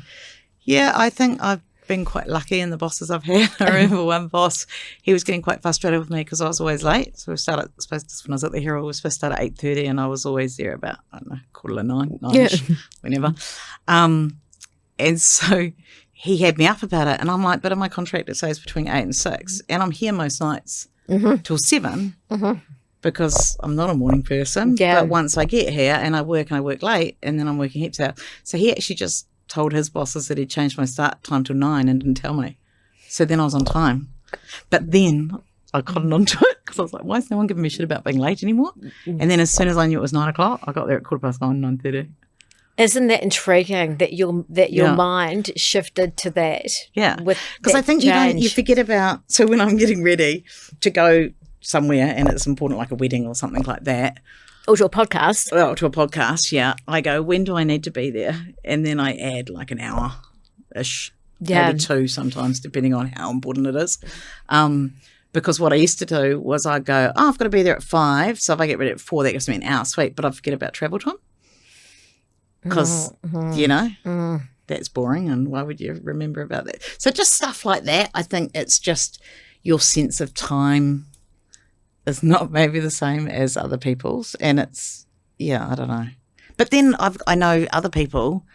Yeah, I think I've been quite lucky in the bosses I've had. I remember one boss, he was getting quite frustrated with me because I was always late. So when I was at the Herald, we were supposed to start at 8:30 and I was always there about, I don't know, 8:45, 9-ish, whenever. And so he had me up about it and I'm like, but in my contract it says between 8 and 6 and I'm here most nights till 7 because I'm not a morning person.
Yeah.
But once I get here and I work late and then I'm working heaps out. So he actually just told his bosses that he'd changed my start time till 9 and didn't tell me. So then I was on time. But then I cottoned onto it because I was like, why is no one giving me shit about being late anymore? And then as soon as I knew it was 9 o'clock, I got there at 9:15, 9:30.
Isn't that intriguing that your mind shifted to that?
Yeah, because I think you forget about, so when I'm getting ready to go somewhere and it's important like a wedding or something like that,
or to a podcast.
Well, to a podcast, yeah. I go, when do I need to be there? And then I add like an hour-ish, maybe 2 sometimes, depending on how important it is. Because what I used to do was I'd go, I've got to be there at 5, so if I get ready at 4, that gives me an hour, sweet, but I forget about travel time. Because, that's boring and why would you remember about that? So just stuff like that. I think it's just your sense of time is not maybe the same as other people's, and it's, I don't know. But then I know other people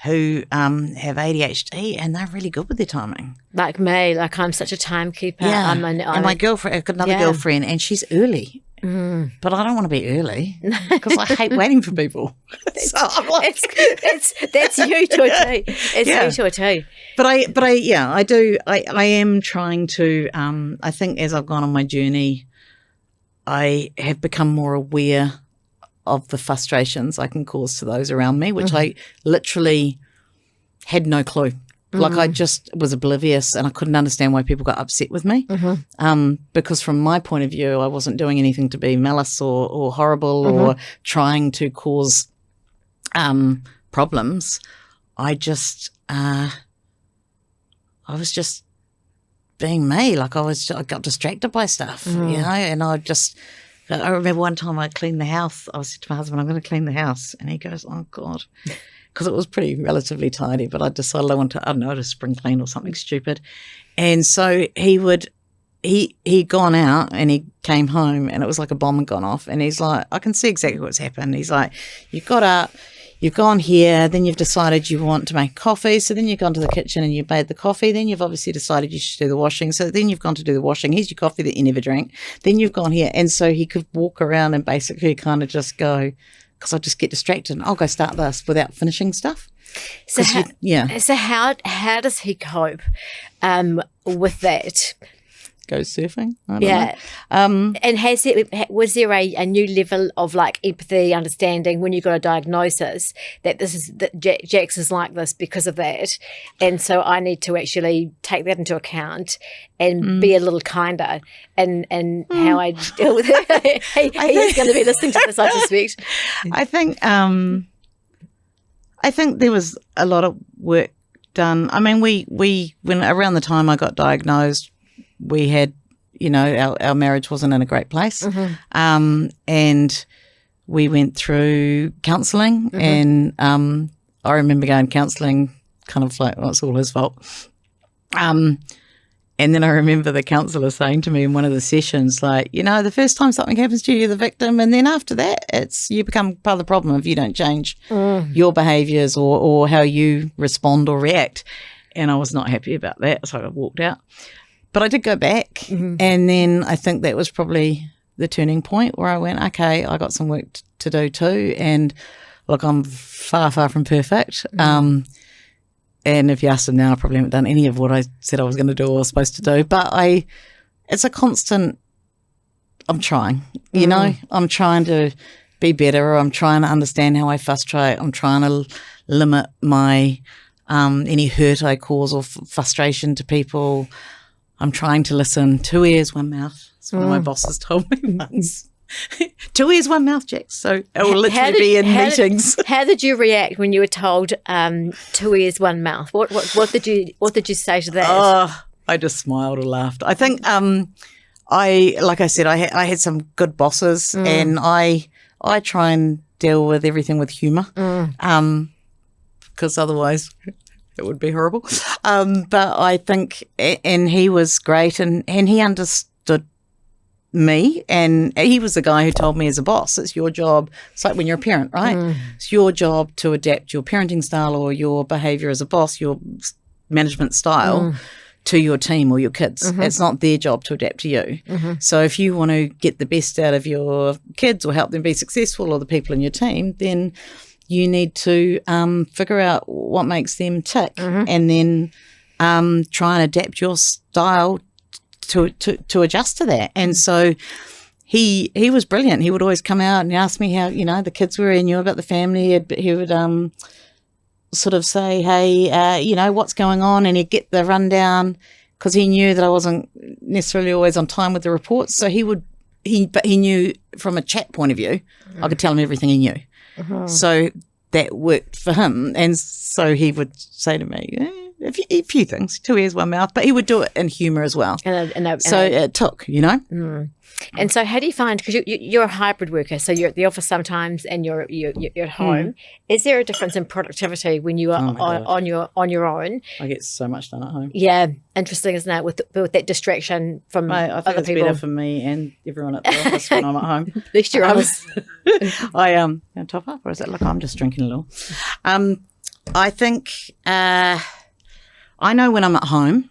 who have ADHD and they're really good with their timing.
Like me, like I'm such a timekeeper.
Yeah, and my girlfriend, I've got another girlfriend and she's early. But I don't want to be early because I hate waiting for people. So I'm like,
that's you to a T. It's you to a T.
But I do. I am trying to. I think as I've gone on my journey, I have become more aware of the frustrations I can cause to those around me, which I literally had no clue. Like I just was oblivious and I couldn't understand why people got upset with me because from my point of view, I wasn't doing anything to be malice or horrible or trying to cause problems. I was just being me. Like I got distracted by stuff, and I remember one time I cleaned the house. I said to my husband, I'm going to clean the house. And he goes, oh, God. Because it was relatively tidy, but I decided I wanted to spring clean or something stupid. And so he'd gone out and he came home and it was like a bomb had gone off. And he's like, I can see exactly what's happened. He's like, you've got up, you've gone here, then you've decided you want to make coffee. So then you've gone to the kitchen and you've made the coffee. Then you've obviously decided you should do the washing. So then you've gone to do the washing. Here's your coffee that you never drank. Then you've gone here. And so he could walk around and basically kind of just go, because I just get distracted and I'll go start this without finishing stuff.
So how does he cope with that?
Go surfing. I don't know.
And was there a new level of like empathy, understanding when you got a diagnosis that Jax is like this because of that, and so I need to actually take that into account and be a little kinder and how I deal with it. he is going to be listening to this, I suspect.
I think there was a lot of work done. I mean, we when around the time I got diagnosed, we had, our marriage wasn't in a great place. And we went through counselling and I remember going counselling kind of like, it's all his fault. And then I remember the counsellor saying to me in one of the sessions, like, the first time something happens to you, you're the victim. And then after that, you become part of the problem if you don't change your behaviours or how you respond or react. And I was not happy about that. So I walked out. But I did go back, and then I think that was probably the turning point where I went, okay, I got some work to do too, and look, I'm far from perfect. And if you asked them now, I probably haven't done any of what I said I was going to do or was supposed to do. But it's a constant, I'm trying, you know, I'm trying to be better. I'm trying to understand how I frustrate. I'm trying to limit my any hurt I cause or frustration to people. I'm trying to listen. 2 ears, 1 mouth. That's what my bosses told me once. 2 ears, 1 mouth, Jack. So it will literally be in meetings.
How did you react when you were told 2 ears, 1 mouth? What did you say to that?
Oh, I just smiled or laughed. I think like I said, I had some good bosses, and I try and deal with everything with humour, because otherwise it would be horrible. But I think, and he was great, and he understood me, and he was the guy who told me as a boss, it's your job. It's like when you're a parent, right? It's your job to adapt your parenting style or your behaviour as a boss, your management style to your team or your kids. It's not their job to adapt to you. So if you want to get the best out of your kids or help them be successful or the people in your team, then you need to figure out what makes them tick, and then try and adapt your style to adjust to that. And so he was brilliant. He would always come out and ask me how, you know, the kids were, and knew about the family. He would sort of say, hey, you know, what's going on? And he'd get the rundown, because he knew that I wasn't necessarily always on time with the reports. So but he knew from a chat point of view, I could tell him everything he knew. So that worked for him. And so he would say to me, a few things, 2 ears, 1 mouth, but he would do it in humour as well. It took, you know.
And so how do you find, because you're a hybrid worker, so you're at the office sometimes and you're at home. Is there a difference in productivity when you are on your own?
I get so much done at home.
Yeah, interesting, isn't it, with that distraction from
I think
other
it's
people?
better for me and everyone at the office when I'm at home.
At least you're honest.
I top up, or is it like I'm just drinking a little? I think I know when I'm at home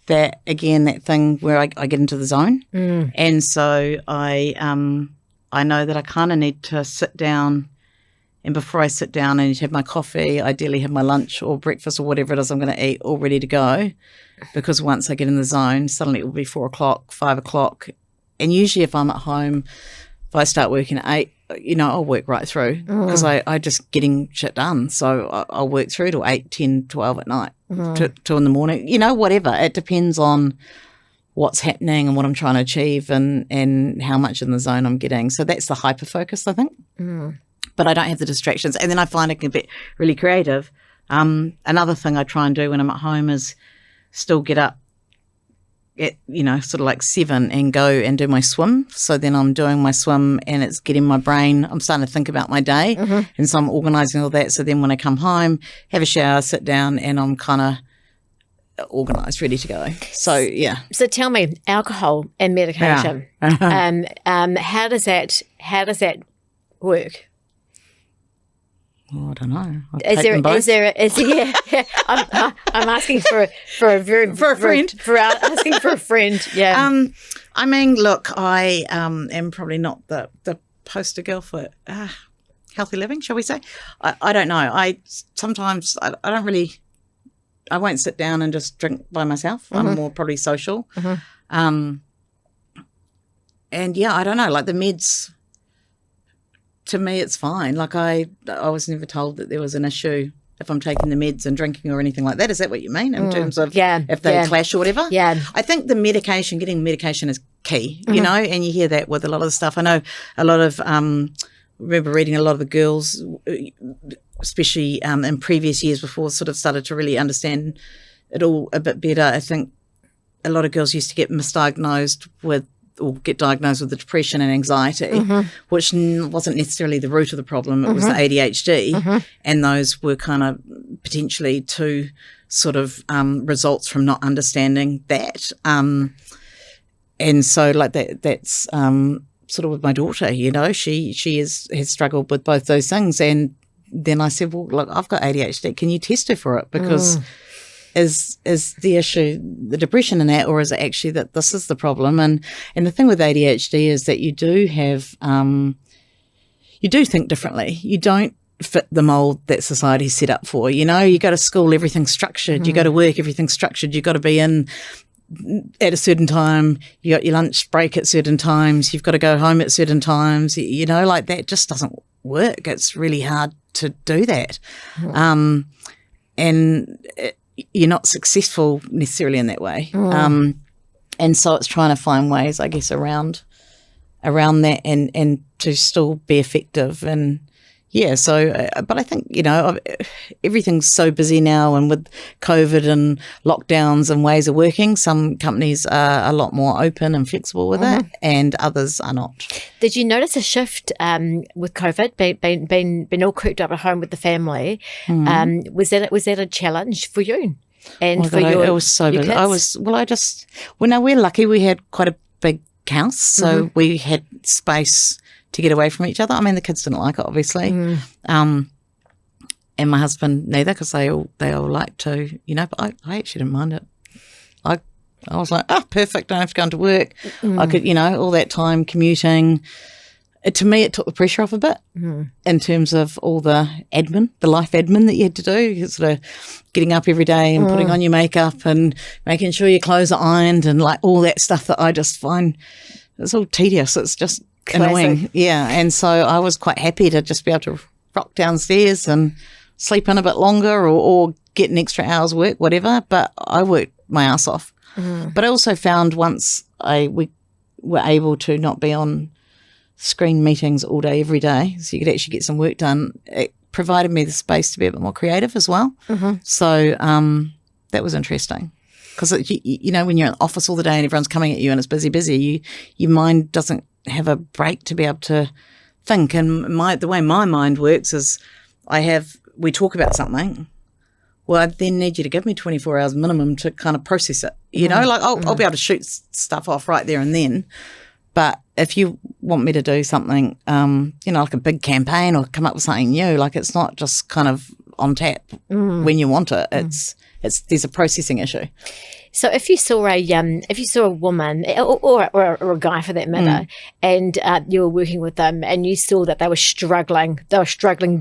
that, again, that thing where I get into the zone. And so I know that I kind of need to sit down, and before I sit down, I need to have my coffee, ideally have my lunch or breakfast or whatever it is I'm going to eat all ready to go, because once I get in the zone, suddenly it will be 4 o'clock, 5 o'clock. And usually if I'm at home, if I start working at 8, you know, I'll work right through, because I just getting shit done. So I'll work through to 8, 10, 12 at night, 2 in the morning, you know, whatever. It depends on what's happening and what I'm trying to achieve, and how much in the zone I'm getting. So that's the hyper focus, I think. But I don't have the distractions. And then I find I can be really creative. Another thing I try and do when I'm at home is still get up at, you know, sort of like 7 and go and do my swim. So then I'm doing my swim and it's getting my brain, I'm starting to think about my day. And so I'm organising all that. So then when I come home, have a shower, sit down, and I'm kind of organised, ready to go. So, yeah.
So tell me, alcohol and medication, how does that work?
Oh, I don't know.
I'm asking for a friend. Asking for a friend. Yeah.
I mean, look, I am probably not the poster girl for healthy living, shall we say? I don't know. Sometimes I don't really. I won't sit down and just drink by myself. I'm more probably social. And yeah, I don't know. Like the meds. To me, it's fine. Like I was never told that there was an issue if I'm taking the meds and drinking or anything like that. Is that what you mean in terms of if they clash or whatever? Yeah. I think getting medication is key, you know, and you hear that with a lot of the stuff. I know a lot of, remember reading a lot of the girls, especially in previous years before sort of started to really understand it all a bit better. I think a lot of girls used to get misdiagnosed with, or get diagnosed with the depression and anxiety, which wasn't necessarily the root of the problem. It was the ADHD, and those were kind of potentially two sort of results from not understanding that. And so like that's sort of with my daughter, you know, she has struggled with both those things. And then I said, well, look, I've got ADHD. Can you test her for it? Because is the issue the depression in that, or is it actually that this is the problem? And the thing with ADHD is that you do have you do think differently. You don't fit the mold that society's set up for. You know, you go to school, everything's structured. You go to work, everything's structured. You got to be in at a certain time. You got your lunch break at certain times. You've got to go home at certain times. You know, like that just doesn't work. It's really hard to do that. You're not successful necessarily in that way. And so it's trying to find ways, I guess, around that and to still be effective. And yeah, so, but I think, you know, everything's so busy now, and with COVID and lockdowns and ways of working, some companies are a lot more open and flexible with it, and others are not.
Did you notice a shift with COVID, being all cooped up at home with the family? Was that a challenge for you? And
it was so busy. We're lucky. We had quite a big house, so we had space to get away from each other. I mean, the kids didn't like it, obviously, and my husband neither, because they all like to, you know. But I actually didn't mind it. I was like, perfect. Don't have to go into work. I could, you know, all that time commuting. To me, it took the pressure off a bit in terms of all the admin, the life admin that you had to do, sort of getting up every day and putting on your makeup and making sure your clothes are ironed and like all that stuff that I just find it's all tedious. It's just annoying. Yeah. And so I was quite happy to just be able to rock downstairs and sleep in a bit longer or get an extra hour's work, whatever. But I worked my ass off. But I also found once we were able to not be on screen meetings all day, every day, so you could actually get some work done, it provided me the space to be a bit more creative as well. So that was interesting. Because, you know, when you're in the office all the day and everyone's coming at you and it's busy, your mind doesn't have a break to be able to think. And the way my mind works is we talk about something. Well, I then need you to give me 24 hours minimum to kind of process it. You know, like I'll be able to shoot stuff off right there and then. But if you want me to do something, you know, like a big campaign or come up with something new, like it's not just kind of on tap when you want it. There's a processing issue.
So if you saw a woman or a guy for that matter, and you were working with them and you saw that they were struggling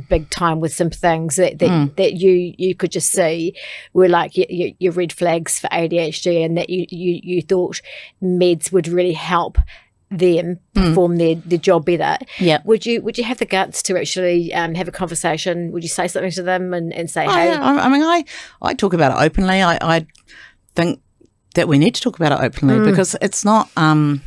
big time with some things that you could just see were like your red flags for ADHD, and that you thought meds would really help them perform their job better. Yeah. Would you have the guts to actually have a conversation? Would you say something to them and say, hey?
Yeah. I mean, I talk about it openly. I think that we need to talk about it openly because it's not, to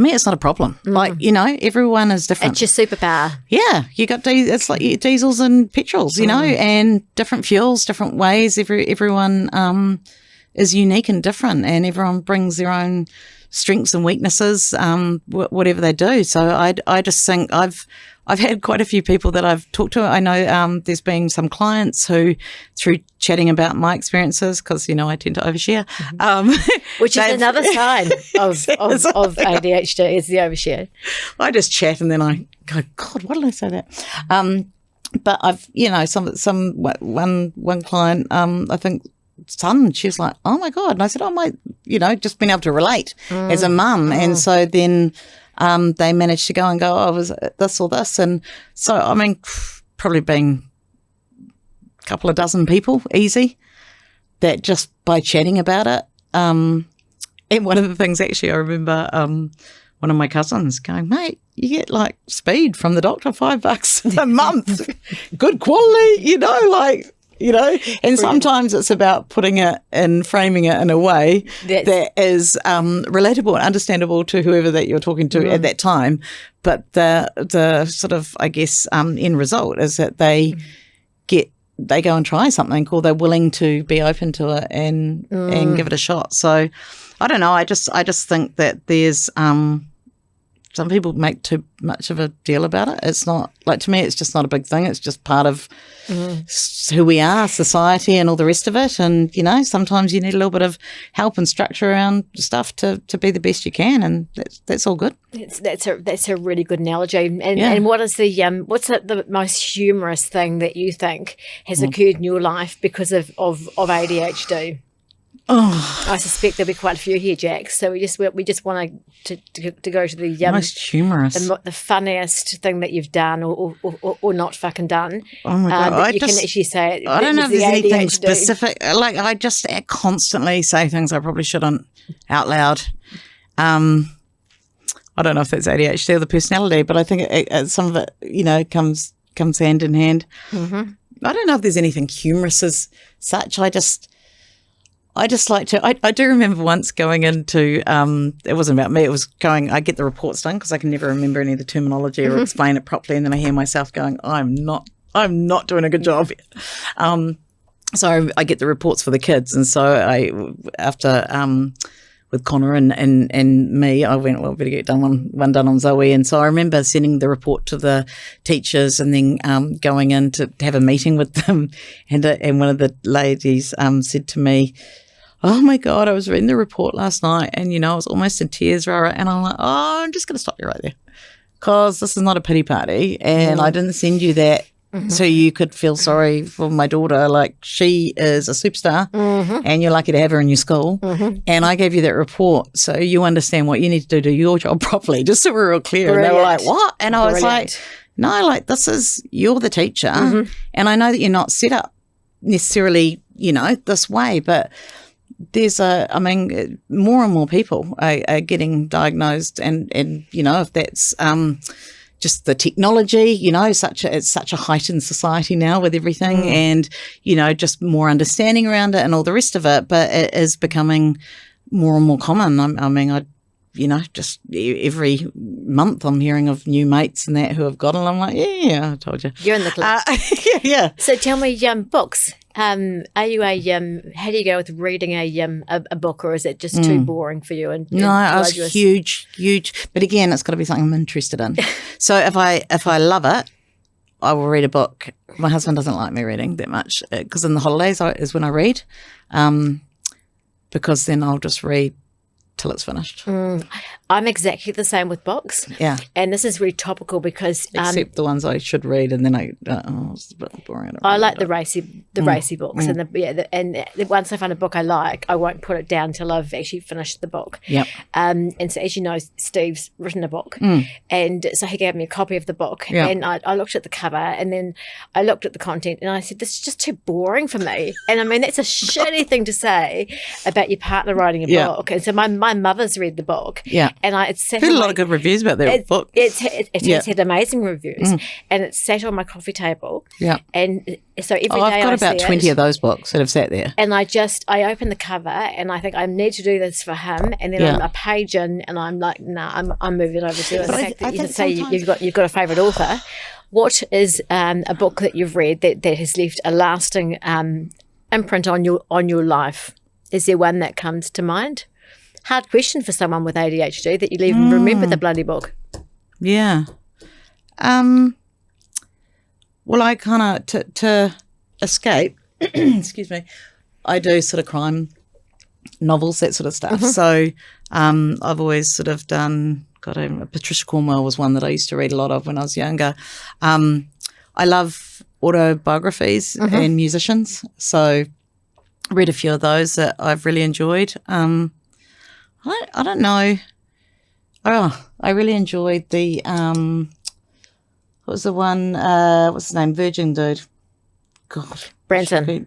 me, it's not a problem. Like, you know, everyone is different.
It's your superpower.
Yeah. You got it's like diesels and petrols, you know, and different fuels, different ways. Everyone is unique and different, and everyone brings their own strengths and weaknesses, whatever they do. So I just think I've had quite a few people that I've talked to. I know there's been some clients who, through chatting about my experiences, because, you know, I tend to overshare.
Which is another sign of ADHD, is the overshare. I
just chat and then I go, God, why did I say that? But I've, you know, one client, I think, son, she was like, oh my God. And I said, oh my, you know, just being able to relate as a mum. And so then they managed to go, oh, was it this or this? And so, I mean, probably been a couple of dozen people, easy, that just by chatting about it. And one of the things actually, I remember one of my cousins going, mate, you get like speed from the doctor, $5 a month, good quality, you know, like, you know, and sometimes it's about putting it and framing it in a way that is relatable and understandable to whoever that you're talking to at that time. But the sort of, I guess, end result is that they go and try something, or they're willing to be open to it and give it a shot. So I don't know. I just think that there's some people make too much of a deal about it. It's not, like, to me, it's just not a big thing. It's just part of who we are, society and all the rest of it. And, you know, sometimes you need a little bit of help and structure around stuff to be the best you can, and that's all good.
That's a really good analogy. And what is what's the most humorous thing that you think has occurred in your life because of ADHD?
Oh,
I suspect there'll be quite a few here, Jack. So we just want to go to the
most humorous,
the funniest thing that you've done or not fucking done.
Oh my God!
That you can actually say it.
I don't know if there's anything specific. Like, I just constantly say things I probably shouldn't out loud. I don't know if that's ADHD or the personality, but I think some of it, you know, comes hand in hand. Mm-hmm. I don't know if there's anything humorous as such. I just like to, I do remember once going into, it wasn't about me, it was I get the reports done because I can never remember any of the terminology or explain it properly, and then I hear myself going, I'm not doing a good job. So I get the reports for the kids, and so after with Connor and me, I went, well, better get one done on Zoe. And so I remember sending the report to the teachers and then going in to have a meeting with them, and one of the ladies said to me, oh my God, I was reading the report last night and, you know, I was almost in tears, Rara. And I'm like, oh, I'm just going to stop you right there because this is not a pity party, and I didn't send you that so you could feel sorry for my daughter. Like, she is a superstar and you're lucky to have her in your school. And I gave you that report so you understand what you need to do your job properly, just so we're real clear.
Brilliant.
And they were like, what? And I was like, no, like, you're the teacher and I know that you're not set up necessarily, you know, this way, but there's more and more people are getting diagnosed, and you know, if that's just the technology, you know, it's such a heightened society now with everything, and, you know, just more understanding around it and all the rest of it, but it is becoming more and more common. You know, just every month I'm hearing of new mates and that who have got it. I'm like, yeah, I told you.
You're in the club.
Yeah.
So tell me, books. Are you how do you go with reading a book, or is it just too boring for you?
No, I was huge. But again, it's got to be something I'm interested in. So if I love it, I will read a book. My husband doesn't like me reading that much because in the holidays is when I read, because then I'll just read till it's finished.
I'm exactly the same with books. Yeah. And this is really topical because
except the ones I should read, and then it's a bit boring.
I like the racy books, and once I find a book I like, I won't put it down till I've actually finished the book.
Yep.
And so, as you know, Steve's written a book, and so he gave me a copy of the book, and I looked at the cover, and then I looked at the content, and I said, "This is just too boring for me." And I mean, that's a shitty thing to say about your partner writing a book. And so my mother's read the book. Yeah. And it's
heard a lot of good reviews about that book.
It's had amazing reviews, and it's sat on my coffee table. Yeah. And so every day
I've got about 20 of those books that have sat there.
And I open the cover and I think I need to do this for him, and then I'm a page in and I'm like, nah, I'm moving over to it. The fact that you say you've got a favourite author. What is a book that you've read that has left a lasting imprint on your life? Is there one that comes to mind? Hard question for someone with ADHD that you even remember the bloody book.
Yeah. Well, I kind of, to escape, excuse me, I do sort of crime novels, that sort of stuff. So I've always sort of done, Patricia Cornwell was one that I used to read a lot of when I was younger. I love autobiographies and musicians. So I read a few of those that I've really enjoyed. I don't know. Oh, I really enjoyed the what was the one? What's his name? Virgin dude. God,
Branson.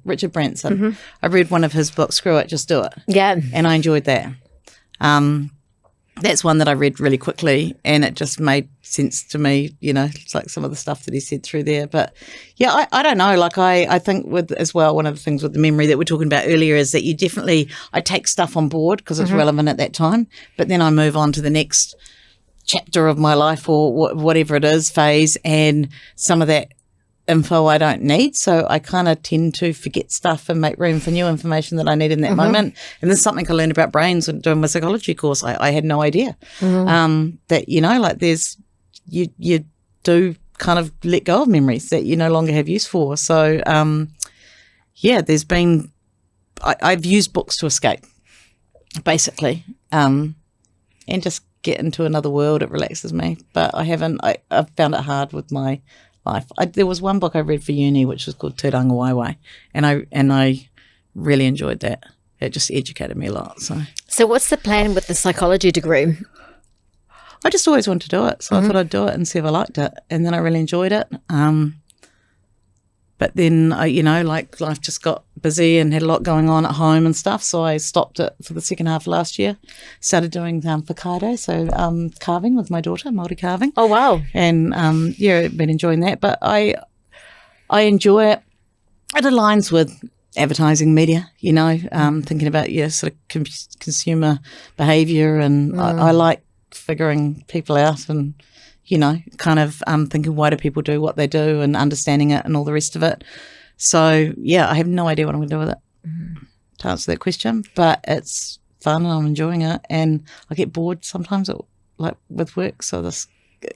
Richard Branson. I read one of his books. Screw It, Just Do It.
Yeah,
and I enjoyed that. That's one that I read really quickly, and it just made sense to me. You know, it's like some of the stuff that he said through there. But yeah, I don't know. Like I think with as well, one of the things with the memory that we're talking about earlier is that I take stuff on board because it's relevant at that time, but then I move on to the next chapter of my life or whatever it is, phase, and some of that info I don't need. So I kind of tend to forget stuff and make room for new information that I need in that moment. And this is something I learned about brains when doing my psychology course. I had no idea that, like there's, you do kind of let go of memories that you no longer have use for. So, there's been, I've used books to escape, basically, and just get into another world. It relaxes me. But I've found it hard with my life. There was one book I read for uni which was called Tūranga Waiwai, and I really enjoyed that. It just educated me a lot. So
what's the plan with the psychology degree?
I just always wanted to do it, so I thought I'd do it and see if I liked it, and then I really enjoyed it. But then life just got busy and had a lot going on at home and stuff, so I stopped it for the second half of last year. Started doing whakaaro, so carving with my daughter, Māori carving.
Oh, wow.
And, I've been enjoying that. But I enjoy it. It aligns with advertising media, thinking about sort of consumer behaviour, and I like figuring people out and kind of thinking, why do people do what they do, and understanding it and all the rest of it. So, I have no idea what I'm going to do with it, to answer that question. But it's fun and I'm enjoying it. And I get bored sometimes with work, so this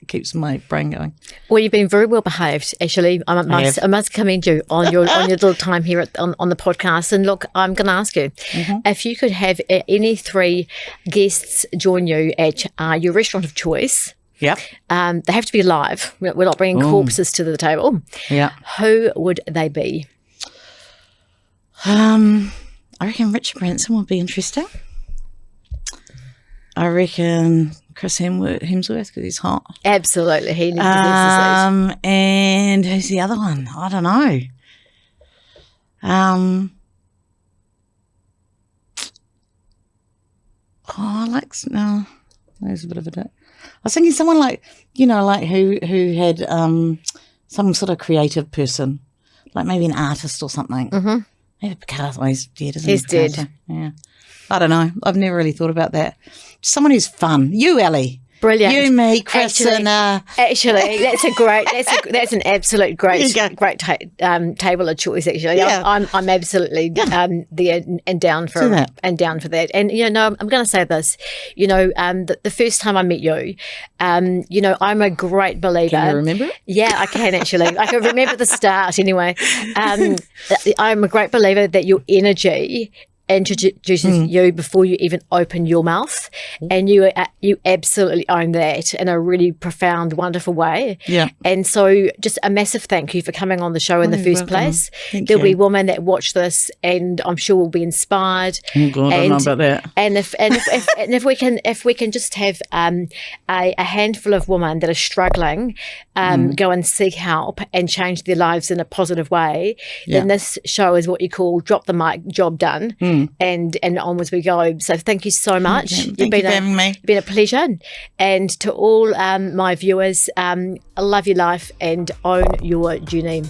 keeps my brain going.
Well, you've been very well behaved, actually. I must commend you on your little time here on the podcast. And look, I'm going to ask you, if you could have any three guests join you at your restaurant of choice.
Yeah.
They have to be alive. We're not bringing corpses to the table.
Yeah.
Who would they be?
I reckon Richard Branson would be interesting. I reckon Chris Hemsworth, because he's hot.
Absolutely. He needs to exercise.
And who's the other one? I don't know. There's a bit of a bit. I was thinking someone like who had some sort of creative person, like maybe an artist or something. Maybe Picasso. He's dead, isn't he?
He's
Picasso?
dead.
Yeah. I don't know. I've never really thought about that. Someone who's fun. You, Ellie.
Brilliant.
You, me, Chris,
actually, that's an absolute great table of choice. Actually,
Yeah.
I'm absolutely there and down for
that.
And down for that. And I'm going to say this. The first time I met you, I'm a great believer.
Can you remember it?
Yeah, I can actually. I can remember the start anyway. I'm a great believer that your energy introduces you before you even open your mouth, and you absolutely own that in a really profound, wonderful way.
Yeah.
And so just a massive thank you for coming on the show in the first place. There'll be women that watch this and I'm sure will be inspired.
Oh God, I don't know about that.
And if we can just have a handful of women that are struggling go and seek help and change their lives in a positive way, then this show is what you call drop the mic, job done. And onwards we go. So thank you so much.
Thank you for having me.
It's been a pleasure. And to all my viewers, love your life and own your journey.